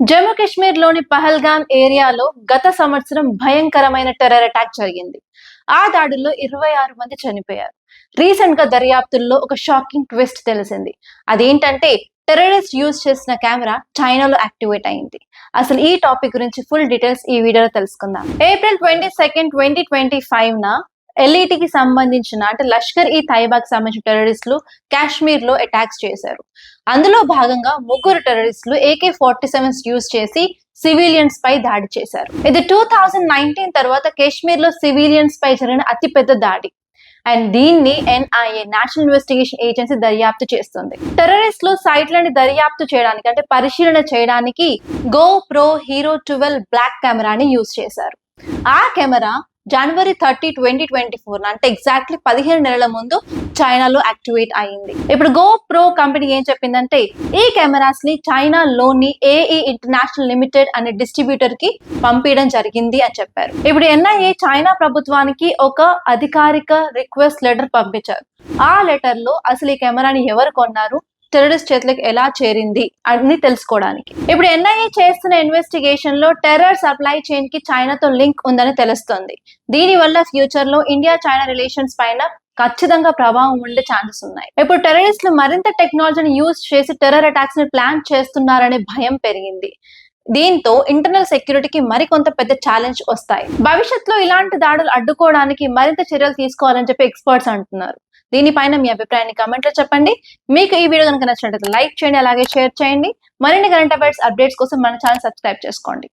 జమ్మూ కాశ్మీర్ లోని పహల్గామ్ ఏరియాలో గత సంవత్సరం భయంకరమైన టెర్రర్ అటాక్ జరిగింది. ఆ దాడుల్లో 26 మంది చనిపోయారు. రీసెంట్ గా దర్యాప్తుల్లో ఒక షాకింగ్ ట్విస్ట్ తెలిసింది. అదేంటంటే టెర్రరిస్ట్ యూజ్ చేసిన కెమెరా చైనాలో యాక్టివేట్ అయింది. అసలు ఈ టాపిక్ గురించి ఫుల్ డీటెయిల్స్ ఈ వీడియోలో తెలుసుకుందాం. ఏప్రిల్ 22, 2025 ఎల్ఈటికి సంబంధించిన అంటే లష్కర్ ఈ తైబాకి సంబంధించిన టెర్రరిస్టులు కాశ్మీర్ లో అటాక్స్ చేశారు. అందులో భాగంగా ముగ్గురు టెర్రరిస్టులు AK-47 యూజ్ చేసి సివిలియన్స్ పై దాడి చేశారు. ఇది 2019 తర్వాత కాశ్మీర్ లో సివిలియన్స్ పై జరిగిన అతిపెద్ద దాడి. అండ్ దీన్ని NIA నేషనల్ ఇన్వెస్టిగేషన్ ఏజెన్సీ దర్యాప్తు చేస్తుంది. టెర్రరిస్టులు సైట్లని దర్యాప్తు చేయడానికి అంటే పరిశీలన చేయడానికి GoPro Hero 12 బ్లాక్ కెమెరాని యూజ్ చేశారు. ఆ కెమెరా జనవరి 30, 2024 అంటే ఎగ్జాక్ట్లీ 15 నెలల ముందు చైనాలో యాక్టివేట్ అయింది. ఇప్పుడు GoPro కంపెనీ ఏం చెప్పిందంటే ఈ కెమెరాస్ ని చైనాలోని AE ఇంటర్నేషనల్ లిమిటెడ్ అనే డిస్ట్రిబ్యూటర్ కి పంపించడం జరిగింది అని చెప్పారు. ఇప్పుడు NIA చైనా ప్రభుత్వానికి ఒక అధికారిక రిక్వెస్ట్ లెటర్ పంపించారు. ఆ లెటర్ లో అసలు ఈ కెమెరాని ఎవరు కొన్నారు, టెర్రరిస్ట్ చేతులకు ఎలా చేరింది అని తెలుసుకోవడానికి. ఇప్పుడు NIA చేస్తున్న ఇన్వెస్టిగేషన్ లో టెర్రర్ సప్లై చైన్ కి చైనాతో లింక్ ఉందని తెలుస్తోంది. దీనివల్ల ఫ్యూచర్ లో ఇండియా చైనా రిలేషన్స్ పైన ఖచ్చితంగా ప్రభావం ఉండే ఛాన్సెస్ ఉన్నాయి. ఇప్పుడు టెర్రరిస్టులు మరింత టెక్నాలజీని యూజ్ చేసి టెర్రర్ అటాక్స్ ని ప్లాన్ చేస్తున్నారనే భయం పెరిగింది. దీంతో ఇంటర్నల్ సెక్యూరిటీకి మరికొంత పెద్ద ఛాలెంజ్ వస్తాయి. భవిష్యత్తులో ఇలాంటి దాడులు అడ్డుకోవడానికి మరింత చర్యలు తీసుకోవాలని చెప్పి ఎక్స్పర్ట్స్ అంటున్నారు. దీనిపైన మీ అభిప్రాయాన్ని కామెంట్ లో చెప్పండి. మీకు ఈ వీడియో కనుక నచ్చినట్లయితే లైక్ చేయండి, అలాగే షేర్ చేయండి. మరిన్ని కరెంట్ అఫైర్స్ అప్డేట్స్ కోసం మన ఛానల్ సబ్స్క్రైబ్ చేసుకోండి.